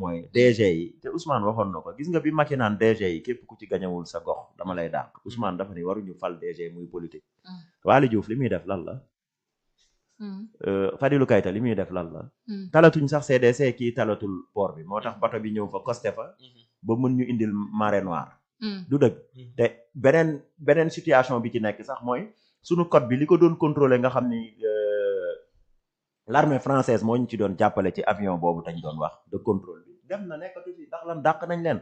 mooy DG yi te Ousmane waxoon na ko gis nga bi Macky naan DG yi képp ku ci gañewul sa gox dama lay dàq Ousmane dafa ni waruñu fal DG muy politique Waly Diouf li muy def lan la Fadilou Keita li muy def lan la talatuñ sax CDC kii talatul port bi moo tax bato bi ñëw fa costé fa ba mën ñu indil marée noire du dëgg te beneen situation bi ci nekk sax mooy sunu code bi li ko doon contrôler nga xam ni l'armée française moo ñu ci doon jàppale ci avion boobu tañ doon wax de contrôle bi dem na nekkatu fi ndax lan dàq nañ leen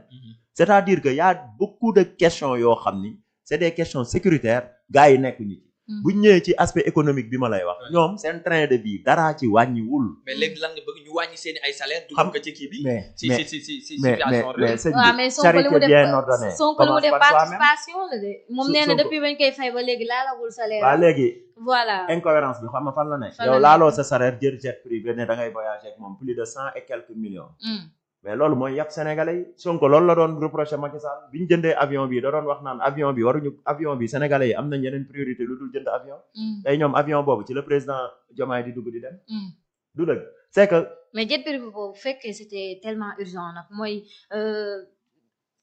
c'est-à-dire que y a beaucoup de questions yoo xam ni c'est des questions sécuritaires gars yi nekkuñu ci buñ ñëwee ci aspect économique bi ma lay wax ñoom seen train de vie daraa ci wàññiwul mais léegi lan nga bëgg ñu wàññi seeni ay salaire dugal ko ci kii bi si situation mais Sonko li mu def Sonko li mu def participation la de moom nee na depuis bañ koy fay ba léegi laalawul salaire waaw léegi voilà incohérence bi xam nga fan la ne yow laaloo sa salaire jël jet privé ne da ngay voyager ak moom plus de 100 et quelques millions mais loolu mooy yàpp sénégalais yi Sonko loolu la doon reproché Macky Sall bi ñu jëndee avion bi da doon wax naan avion bi waruñu avion bi sénégalais yi am nañ yeneen priorité lu dul jënd avion tey ñoom avion boobu ci le président Diomaye di dugg di dem du dëgg c'est que mais jet privé boobu fekkee c'était tellement urgent nag mooy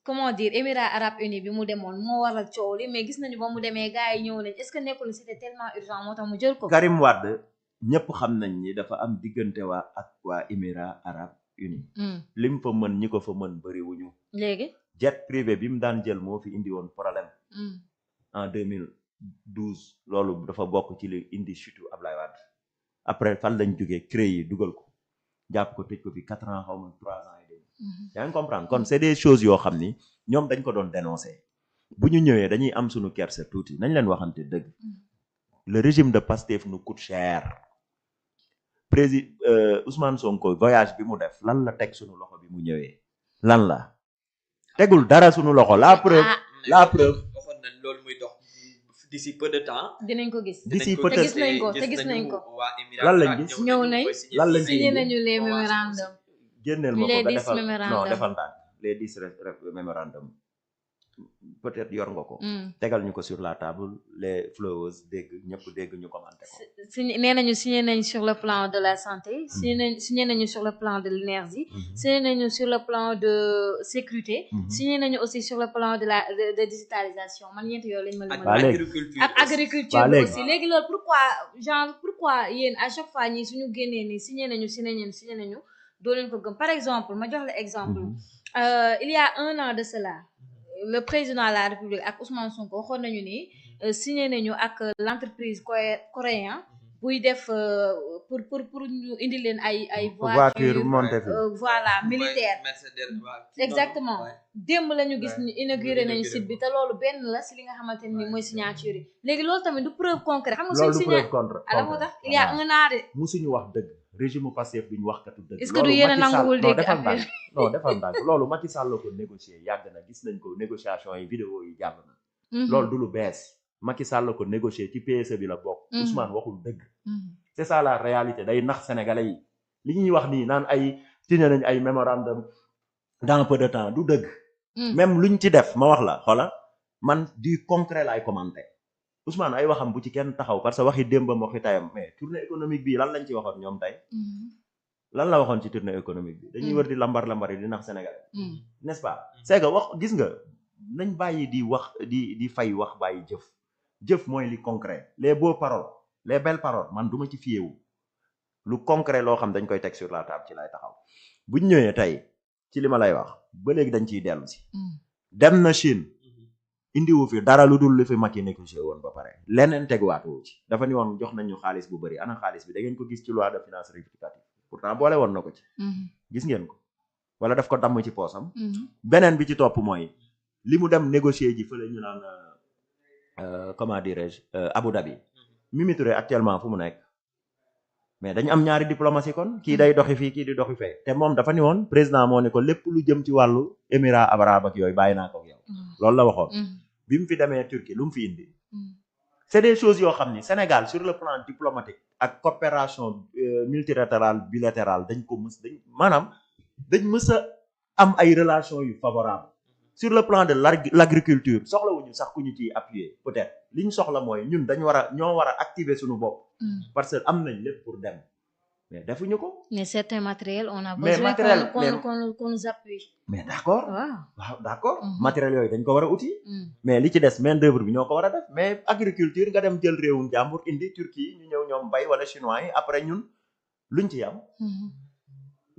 comment dire Émirats Arabes Unis bi mu demoon moo waral coow li mais gis nañu ba mu demee gars yi ñëw nañ est-ce que nekkul c'était tellement urgent moo tax mu jël ko Karim Wade ñëpp xam nañ ni dafa am diggante waa Émirats Arabes Unis lim fa mën ñi ko fa mën bëriwuñu léegi jet privé bi mu daan jël moo fi indi woon problème en 2012 loolu dafa bokk ci li indi chute Ablaye Wade après fan lañ jógee créé yi dugal ko jàpp ko tëj ko fi 4 ans xaw ma 3 ans et demi yaa ngi comprendre kon c'est des choses yoo xam ni ñoom dañ ko doon dénoncer bu ñu ñëwee dañuy am suñu kersa tuuti nañ leen waxante dëgg le régime de Pastef nous coûte cher président Ousmane Sonko voyage bi mu def lan la teg suñu loxo bi mu ñëwee lan la tegul dara suñu loxo la preuve waxoon nañ loolu muy dox d'ici peu de temps dinañ ko gis d'ici te gis nañ ko te gis nañ ko lan lañ gis ñëw nañ lan lañ signé nañu les mémorandums génneel ma ko les nga 10 defal mémorandums non defal ndànk les 10 mémorandums peut-être yor nga ko tegal ñu ko sur la table les flowers dégg ñëpp dégg ñu commenté ko nee nañu signé nañ sur le plan de la santé signé nañu sur le plan de l'énergie signé nañu sur le plan de sécurité signé nañu aussi sur le plan de la de digitalisation man ñeent yooyu lañ ma ak agriculture bi aussi léegi loolu pourquoi yéen à chaque fois ñi suñu génnee ni signé nañu doo leen ko gëm par exemple ma jox la exemple il y a 1 an de cela le président de la République ak Ousmane Sonko waxoon nañu ni signé nañu ak l'entreprise coréen buy def pour ñu indi leen ay voiture voilà militaire exactement démb la ñu gis ñu inauguré nañu site bi te loolu benn la si li nga xamante ni mooy signature yi léegi loolu tamit du preuve concrète xam nga suñu signé ala moo tax il y a 1 an de musuñu wax dëgg régime Pastef duñu wax katu dëgg est-ce que du yéen a nanguwul dégg defal ndànk loolu Macky Sall la ko négocier yàgg na gis nañ ko négociation yi vidéo yi jàll na loolu du lu bees Macky Sall la ko négocier ci PSE bi la bokk Ousmane waxul dëgg c'est ça la réalité day nax sénégalais yi li ñuy wax nii naan ay signé nañ ay mémorandum dans peu de temps du dëgg même luñ ci def ma wax la xoola man du concret laay commenter Ousmane ay waxam bu ci kenn taxaw parce que waxi démbam waxi tayam mais tournée économique bi lan lañ ci waxoon ñoom tey lan la waxoon ci tournée économique bi dañuy wër di lambar yi di nax Sénégal n'est-ce pas c'est que wax gis nga nañ bàyyi di wax di fay wax bàyyi jëf mooy li concret les beaux paroles les belles paroles man duma ci fiyewu lu concret loo xam dañ koy teg sur la table ci lay taxaw buñ ñëwee tey ci li ma lay wax ba léegi dañ ciy dellu si dem na Chine indiwu fi dara lu dul li fi Macky négocié woon ba pare leneen teguwaatuwu ci dafa ni woon jox nañu xaalis bu bëri ana xaalis bi da ngeen ko gis ci loi de finances rectificative pourtant boole woon na ko ci gis ngeen ko wala daf ko damm ci poosam beneen bi ci topp mooy li mu dem négocier ji fële ñu naan comment dirais-je Abu Dhabi Mimi Touré actuellement fu mu nekk mais dañu am ñaari diplomatie kon kii day doxi fii kii di doxi fee te moom dafa ni woon président moo ne ko lépp lu jëm ci wàllu Émirats Arabes ak yooyu bàyyi naa ko ak yow loolu la waxoon bi mu fi demee Turquie lu mu fi indi c'est des choses yoo xam ni Sénégal sur le plan diplomatique ak coopération multilatérale bilatérale dañ mës a am ay relations yu favorables sur le plan de l'agriculture soxlawuñu sax ku ñu ciy appuyer peut-être li ñu soxla mooy ñun ñoo war a activer suñu bopp parce que am nañ lépp pour dem mais defuñu ko. mais certains matériels on a Mais besoin matériel, qu'on nous appuie. mais d'accord waaw. d'accord matériel yooyu dañ ko war a uti. Mm. mais li ci des main d'œuvre bi ñoo ko war a def mais agriculture nga dem jël réewum jàmbur indi Turquie ñu ñëw ñoom bay wala chinois yi après ñun luñ ci am.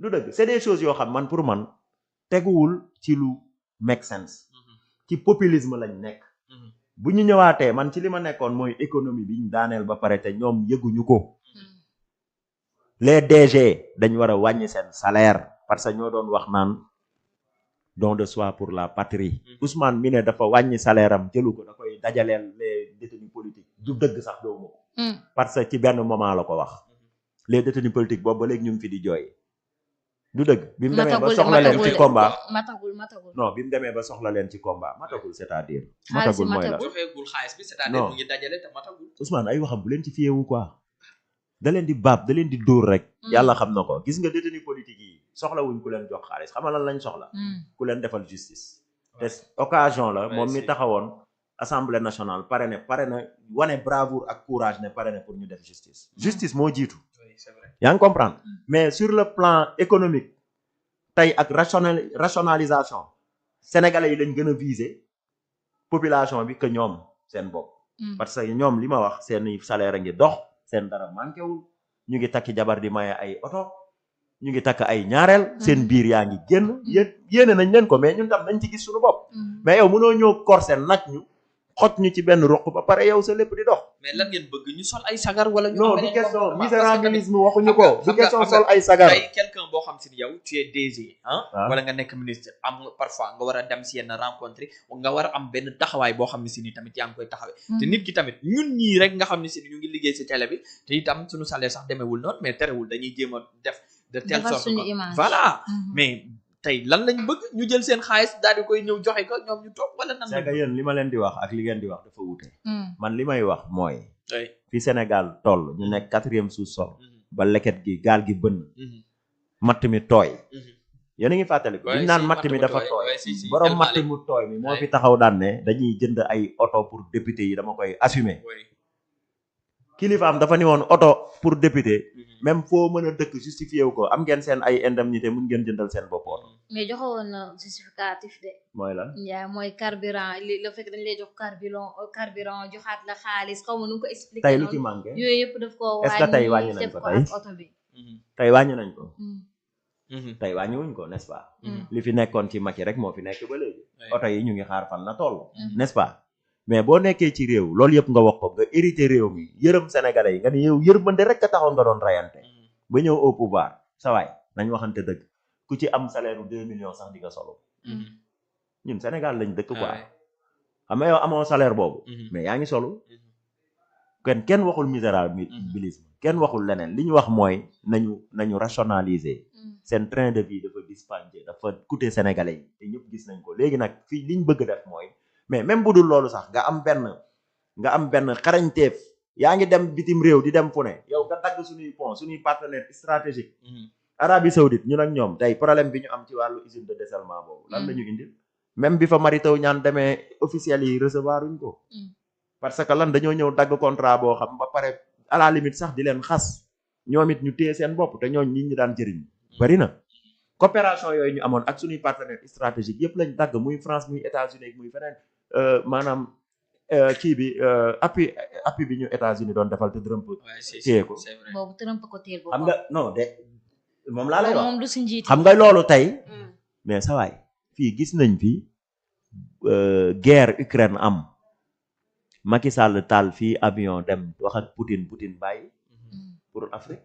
lu dëgg c'est des choses yoo xam man pour man teguwul ci lu make sense. ci populisme lañ nekk. bu ñu ñëwaatee man ci li ma nekkoon mooy économie bi ñu daaneel ba pare te ñoom yëguñu ko. les DG dañ war a wàññi seen salaire parce que ñoo doon wax naan don de soi pour la patrie. Ousmane mi ne dafa wàññi salaire am jëlu ko da koy dajaleel les détenus politiques du dëgg sax doo ma ko. parce que ci benn moment la ko wax. les détenus politiques boobu ba léegi ñu ngi fi di jooy. du dëgg bi mu demee ba soxla leen ci combat matagul non bi mu demee ba soxla leen ci combat matagul c'est-à-dire. xaalis matagul mooy la joxeegul xaalis bi c'est-à-dire mu ngi dajale te matagul. Ousmane ay waxam bu leen ci fiyewu quoi. da leen di baab da leen di dóor rek. yàlla xam na ko gis nga détenu politique yi soxlawuñ ku leen jox xaalis xam nga lan lañ soxla. ku leen defal justice. te occasion la moom mi taxawoon assemblée nationale pare na wane bravoure ak courage ne pare na pour ñu def justice. justice moo jiitu. c'est vrai. yaa ngi comprendre mais sur le plan économique tey ak rationalisation sénégalais yi lañ gën a viser population bi que ñoom seen bopp. parce que ñoom li ma wax seen salaire a ngi dox seen dara manqué wul ñu ngi takki jabar di maye ay oto ñu ngi takk ay ñaareel seen biir yaa ngi génn yéene nañ leen ko mais ñun tam nañ ci gis suñu bopp. mais yow mënoo ñëw corse nag ñu xot ñu ci benn ruq ba pare yow sa lépp di dox. mais lan ngeen bëgg ñu sol ay sagar wala. ñu non du question misérabilisme waxuñu ko du question sol ay sagar. tey quelqu'un boo xam si yow tu es DG wala nga nekk ministre am parfois nga war a dem si yenn rencontre nga war a am benn taxawaay boo xam ne si ni tamit yaa ngi koy taxawee. te nit ki tamit ñun ñii rek nga xam ne si ñu ngi liggéey si télé bi te itam suñu salaire sax demeewul noonu mais terewul dañuy jéem a def de telle sorte que voilà mais tey lan lañ bëgg ñu jël seen xaalis daal di koy ñëw joxe ko ñoom ñu toog wala nan. c'est que yéen li ma leen di wax ak li ngeen di wax dafa wute. man li may wax mooy. fi Sénégal toll ñu nekk 4e sous-sol. ba leket gi gaal gi bënn. matt mi tooy. yéen a ngi fàttali ko. naan matt mi dafa tooy. borom matt mu tooy mi moo fi taxaw daan ne dañuy jënd ay oto pour député yi dama koy assumer. kilifaam dafa ni woon oto pour député. même foo mën a dëkk justifié wu ko am ngeen seen ay indemnité mun ngeen jëndal seen bopp oto. mais joxewoon na justificatif de. mooy lan. yaa mooy carburant li la fekk dañ lay jox carburant joxaat la xaalis xaw ma nu ko expliqué. tey lu ci manqué yooyu yëpp daf ko est-ce que tey wàññi nañ ko tey oto bi. tey wàññi nañ ko. tey wàññiwuñ ko n'est-ce pas. li fi nekkoon ci Macky rek moo fi nekk ba léegi. oto yi ñu ngi xaar fan la toll. n'est-ce pas. mais boo nekkee ci réew loolu yëpp nga wax ko nga hérité réew mi yërëm sénégalais yi nga ne yow yërmande rek a taxoon nga doon rayante ba ñëw au pouvoir sa waay nañ waxante dëgg ku ci am salaire 2 millions sax di nga solo. ñun Sénégal lañ dëkk quoi. xam nga yow amoo salaire boobu. mais yaa ngi solo. kenn waxul misérabilisme kenn waxul leneen li ñu wax mooy nañu rationaliser. seen train de vie dafa dispendieux dafa coûter sénégalais yi te ñëpp gis nañ ko léegi nag fii liñ bëgg def mooy. mais même bu dul loolu sax nga am benn xarañteef yaa ngi dem bitim réew di dem fu ne yow nga dagg suñuy pont suñuy partenaire stratégique. Arabie Saoudite ñun ak ñoom tey problème bi ñu am ci wàllu usine de dessalement boobu lan la ñu indil même bi fa Mary Teuw Niane demee officiels yi recevoir uñ ko. parce que lan dañoo ñëw dagg contrat boo xam ba pare à la limite sax di leen xas ñoom it ñu téye seen bopp te ñooñ nit ñi daan jëriñ bari na. coopération yooyu ñu amoon ak suñuy partenaire stratégique yëpp lañ dagg muy France muy États-Unis muy feneen maanaam kii bi appui bi ñu États-Unis doon defal te Trump téye ko. boobu Trump ko téye ko. xam nga non de moom laa lay wax moom du si njiit xam nga loolu tey. mais sa waay fii gis nañ fi guerre Ukraine am Macky Sall taal fii avion dem wax ak Poutine bàyyi pour Afrique.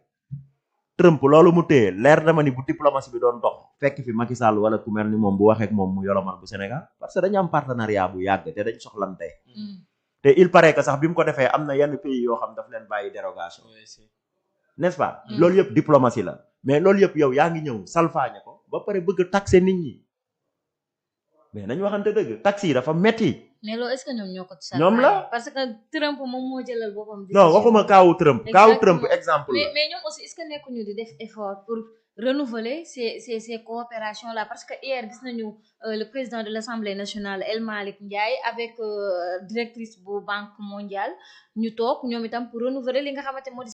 Trump loolu mu téye leer na ma ni bu diplomatie bi doon dox fekk fi Macky Sall wala ku mel ni moom bu waxee ak moom mu yolomal bu Sénégal parce que dañu am partenariat bu yàgg te dañ soxlante. te il paraît que sax bi mu ko defee am na yenn pays yoo xam daf leen bàyyi dérogation. n'est-ce pas. loolu yëpp diplomatie la mais loolu yëpp yow yaa ngi ñëw salfaañe ko ba pare bëgg a taxer nit ñi mais nañu waxante dëgg taxi yi dafa metti. mais loolu est-ce que ñoom ñoo ko ñoom la parce que Trump moom moo jëlal boppam. non waxuma kaawu Trump exemple la. mais ñoom aussi est-ce que nekkuñu di def effort pour renouveler ces coopérations là parce que hier gis nañu le président de l'Assemblée nationale El Malick Ndiaye avec directrice bu Banque mondiale ñu toog ñoom itam pour renouveler li nga xamante moo di